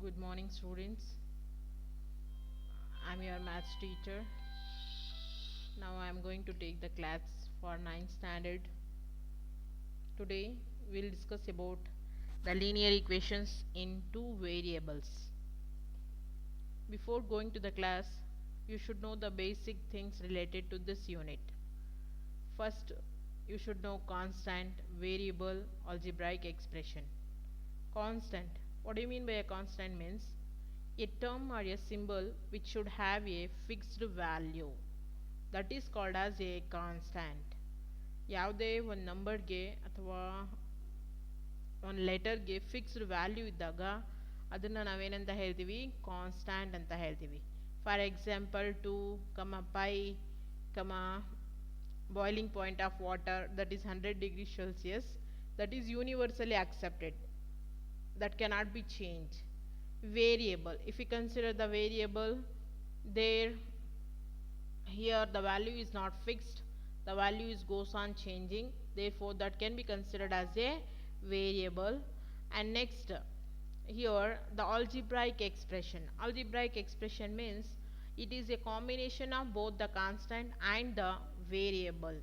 Good morning, students. I'm your maths teacher. Now I'm going to take the class for 9th standard. Today we'll discuss about the linear equations in two variables. Before going to the class, you should know the basic things related to this unit. First, you should know constant, variable, algebraic expression. Constant. What do you mean by a constant means? A term or a symbol which should have a fixed value. That is called as a constant. ಯಾವುದೇ ಒಂದು ನಂಬರ್ಗೆ ಅಥವಾ ಒಂದು ಲೆಟರ್ಗೆ fixed value ಇದ್ದಾಗ ಅದನ್ನು ನಾವೇನಂತ ಹೇಳ್ತೀವಿ, constant ಅಂತ ಹೇಳ್ತೀವಿ. For example 2, pi, boiling point of water, that is 100 degrees Celsius, that is universally accepted, that cannot be changed. Variable, if we consider the variable, there here the value is not fixed, the value goes on changing, therefore that can be considered as a variable. And next, here the algebraic expression means it is a combination of both the constant and the variable.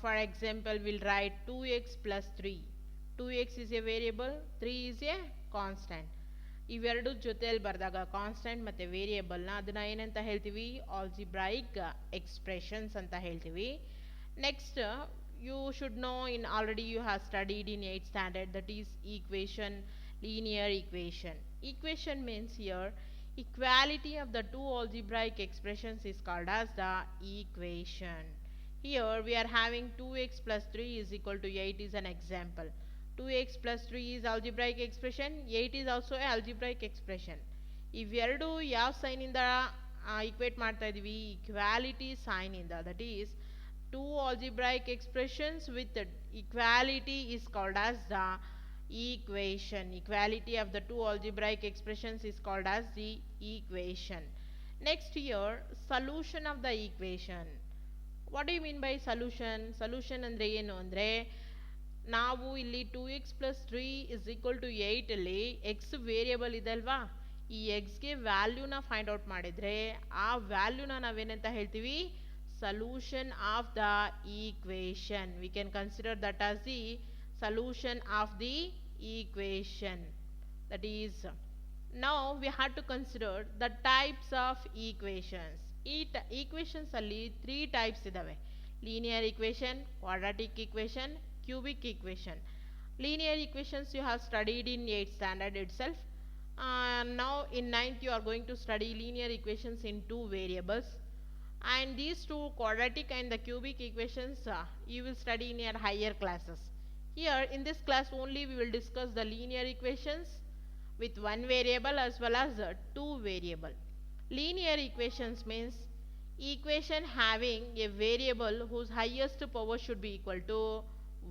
For example, we'll write 2x plus 3. 2x is a variable, 3 is a constant. ಇವೆರಡು ಜೊತೆಯಲ್ಲಿ ಬರೆದಾಗ constant ಮತ್ತು ವೇರಿಯೇಬಲ್ನ ಅದನ್ನು ಏನಂತ ಹೇಳ್ತೀವಿ, algebraic expressions ಅಂತ ಹೇಳ್ತೀವಿ. Next, you should know, in already you have studied in 8th standard, that is equation, linear equation. Equation means here equality of the two algebraic expressions is called as the equation. Here we are having 2x plus 3 is equal to 8 is an example. 2x plus 3 is algebraic expression, 8 is also a algebraic expression. ಇವೆರಡು ಯಾವ ಸೈನಿಂದ equate ಮಾಡ್ತಾ ಇದ್ದೀವಿ, equality ಸೈನಿಂದ. That is two algebraic expressions with equality is called as the equation. Equality of the two algebraic expressions is called as the equation. Next, here solution of the equation. What do you mean by solution? Solution ಅಂದ್ರೆ ಏನು ಅಂದರೆ, ನಾವು ಇಲ್ಲಿ 2x plus 3 is equal to 8 ಅಲ್ಲಿ X variable ಇದೆ ಅಲ್ವಾ, ಈ ಎಕ್ಸ್ಗೆ ವ್ಯಾಲ್ಯೂನ find out ಮಾಡಿದರೆ ಆ ವ್ಯಾಲ್ಯೂನ ನಾವೇನಂತ ಹೇಳ್ತೀವಿ, solution of the equation. We can consider that as the solution of the equation. That is, now we have to consider the types of equations. Equations ಅಲ್ಲಿ 3 types ಇದಾವೆ: linear equation, quadratic equation, cubic equation. Linear equations you have studied in 8th standard itself. Now in 9th you are going to study linear equations in two variables. And these two, quadratic and the cubic equations, you will study in your higher classes. Here in this class only we will discuss the linear equations with one variable as well as two variable. Linear equations means equation having a variable whose highest power should be equal to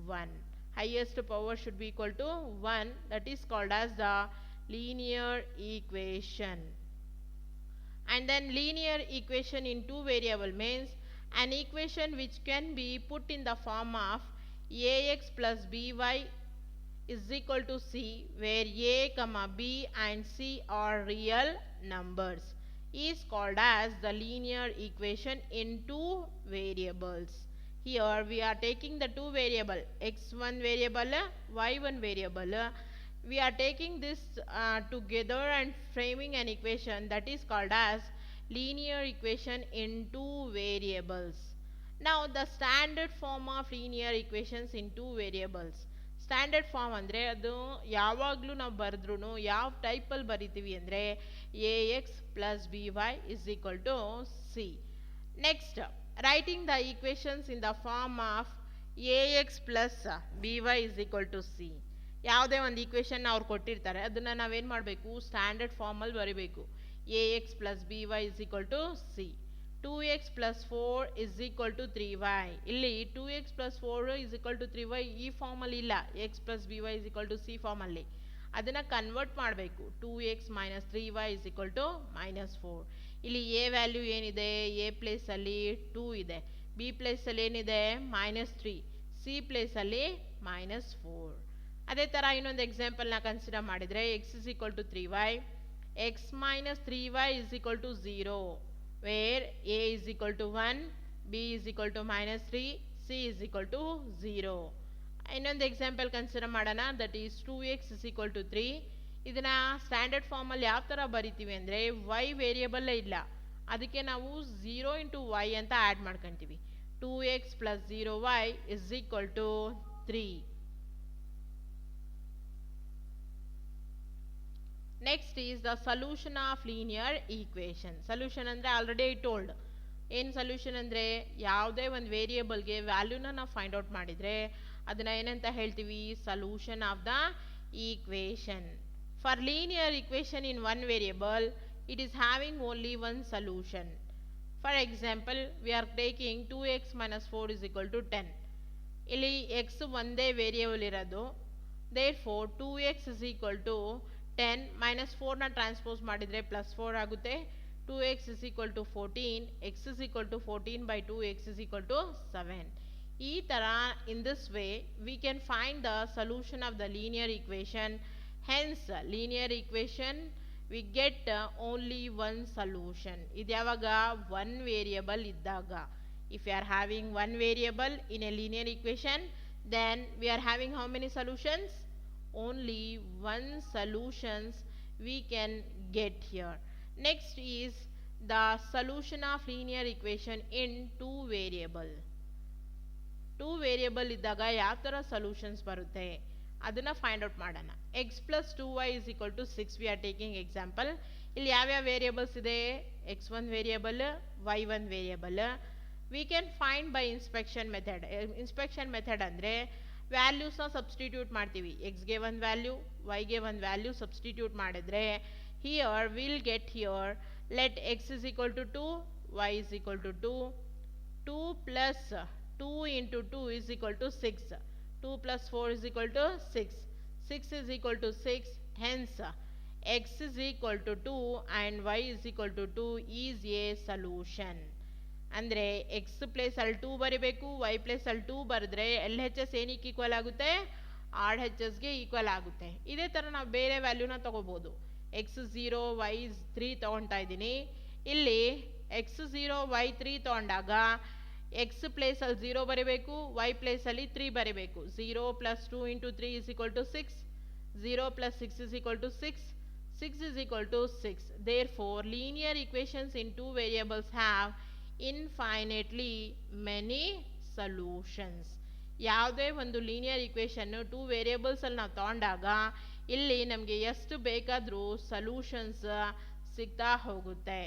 1. Highest power should be equal to 1, that is called as the linear equation. And then linear equation in two variable means an equation which can be put in the form of ax plus by is equal to c, where a, b and c are real numbers, is called as the linear equation in two variables. Here we are taking the two variable, x1 variable, y1 variable. We are taking this together and framing an equation that is called as linear equation in two variables. Now the standard form of linear equations in two variables. Standard form ಅಂದರೆ ಅದು ಯಾವಾಗಲೂ ನಾವು ಬರೆದ್ರೂ ಯಾವ ಟೈಪಲ್ಲಿ ಬರಿತೀವಿ ಅಂದರೆ a x plus b y is equal to c. Next, writing the equations in the form of a x plus b y is equal to c. ಯಾವುದೇ ಒಂದು ಈಕ್ವೇಷನ್ ಅವ್ರು ಕೊಟ್ಟಿರ್ತಾರೆ ಅದನ್ನು ನಾವೇನು ಮಾಡಬೇಕು, ಸ್ಟ್ಯಾಂಡರ್ಡ್ ಫಾರ್ಮಲ್ಲಿ ಬರೀಬೇಕು. A x plus b y is equal to c. 2x plus 4 is equal to 3y. ಇಲ್ಲಿ 2x plus 4 is equal to 3y ಈ ಫಾರ್ಮಲ್ಲಿ ಇಲ್ಲ, x plus by is equal to c ಫಾರ್ಮಲ್ಲಿ. ಅದನ್ನು ಕನ್ವರ್ಟ್ ಮಾಡಬೇಕು. 2x minus 3y is equal to minus 4. ಇಲ್ಲಿ a value ಏನಿದೆ, a ಪ್ಲೇಸಲ್ಲಿ 2 ಇದೆ, b ಪ್ಲೇಸಲ್ಲಿ ಏನಿದೆ -3, c ಪ್ಲೇಸಲ್ಲಿ -4. ಅದೇ ಥರ ಇನ್ನೊಂದು ಎಕ್ಸಾಂಪಲ್ನ ಕನ್ಸಿಡರ್ ಮಾಡಿದರೆ x is equal to 3y, x minus 3y is equal to 0, where a is equal to 1, b is equal to minus 3, c is equal to 0. ಇನ್ನೊಂದು ಎಕ್ಸಾಂಪಲ್ ಕನ್ಸಿಡರ್ ಮಾಡೋಣ, that is 2x is equal to 3. ಇದನ್ನು standard ಫಾರ್ಮಲ್ಲಿ ಯಾವ ಥರ ಬರಿತೀವಿ ಅಂದರೆ y ವೇರಿಯಬಲ್ಲೇ ಇಲ್ಲ, ಅದಕ್ಕೆ ನಾವು 0 ಇಂಟು y ಅಂತ ಆ್ಯಡ್ ಮಾಡ್ಕೊತೀವಿ. 2x plus 0y is equal to 3. Next is the solution of linear equation. Solution ಅಂದರೆ ಆಲ್ರೆಡಿ ಟೋಲ್ಡ್. ಏನು ಸೊಲ್ಯೂಷನ್ ಅಂದರೆ ಯಾವುದೇ ಒಂದು ವೇರಿಯೇಬಲ್ಗೆ ವ್ಯಾಲ್ಯೂನ ನಾವು ಫೈಂಡ್ ಔಟ್ ಮಾಡಿದರೆ ಅದನ್ನು ಏನಂತ ಹೇಳ್ತೀವಿ, solution of the equation. For linear equation in one variable it is having only one solution. For example, we are taking 2x minus 4 is equal to 10. ಇಲ್ಲಿ x ಒಂದೇ ವೇರಿಯೇಬಲ್ ಇರೋದು, therefore 2x is equal to 10 minus 4ನ transpose ಮಾಡಿದರೆ plus 4 ಆಗುತ್ತೆ. 2x is equal to 14, x is equal to 14 by 2, x is equal to 7. ಈ ಥರ in this way we can find the solution of the linear equation. Hence linear equation we get only one solution. ಇದು ಯಾವಾಗ one variable ಇದ್ದಾಗ. If you are having one variable in a linear equation, then we are having how many solutions? Only one solutions we can get here. Next is the solution of linear equation in two variable. two variable ಇದ್ದಾಗ ಯಾವ ಥರ solutions ಬರುತ್ತೆ ಅದನ್ನು find out ಮಾಡೋಣ. X plus 2y is equal to 6 we are taking example. ಇಲ್ಲಿ ಯಾವ್ಯಾವ variables ಇದೆ, x1 variable, y1 variable. We can find by inspection method. Inspection method ಅಂದರೆ ವ್ಯಾಲ್ಯೂಸ್ನ ಸಬ್ಸ್ಟಿಟ್ಯೂಟ್ ಮಾಡ್ತೀವಿ. ಎಕ್ಸ್ಗೆ ಒಂದು ವ್ಯಾಲ್ಯೂ, ವೈಗೆ ಒಂದು ವ್ಯಾಲ್ಯೂ ಸಬ್ಸ್ಟಿಟ್ಯೂಟ್ ಮಾಡಿದ್ರೆ here will get here let x is equal to 2, y is equal to 2, 2 plus 2 into 2 is equal to 6, 2 plus 4 is equal to 6, 6 is equal to 6, hence x is equal to 2 and y is equal to 2 is a solution. ಅಂದರೆ x place ಅಲ್ಲಿ 2 ಬರಿಬೇಕು, y place ಅಲ್ಲಿ 2 ಬರೆದ್ರೆ L H S ಏನಕ್ಕೆ equal ಆಗುತ್ತೆ, R ಹೆಚ್ ಎಸ್ಗೆ equal ಆಗುತ್ತೆ. ಇದೇ ಥರ ನಾವು ಬೇರೆ ವ್ಯಾಲ್ಯೂನ ತೊಗೋಬೋದು. x 0 y 3 ತೊಗೊಳ್ತಾ ಇದ್ದೀನಿ. ಇಲ್ಲಿ x 0 y 3 ತೊಗೊಂಡಾಗ x ಪ್ಲೇಸ್ ಅಲ್ಲಿ 0 ಬರೀಬೇಕು, y ಪ್ಲೇಸ್ ಅಲ್ಲಿ 3 ಬರೀಬೇಕು. 0 plus 2 into 3 is equal to 6, 0 plus 6 is equal to 6, 6 is equal to 6. Therefore, linear equations in two variables have infinitely many solutions. ಯಾವುದೇ ಒಂದು ಲೀನಿಯರ್ ಈಕ್ವೇಷನ್ನು 2 ವೇರಿಯೇಬಲ್ಸಲ್ಲಿ ನಾವು ತಗೊಂಡಾಗ ಇಲ್ಲಿ ನಮಗೆ ಎಷ್ಟು ಬೇಕಾದರೂ ಸೊಲ್ಯೂಷನ್ಸ್ ಸಿಗ್ತಾ ಹೋಗುತ್ತೆ.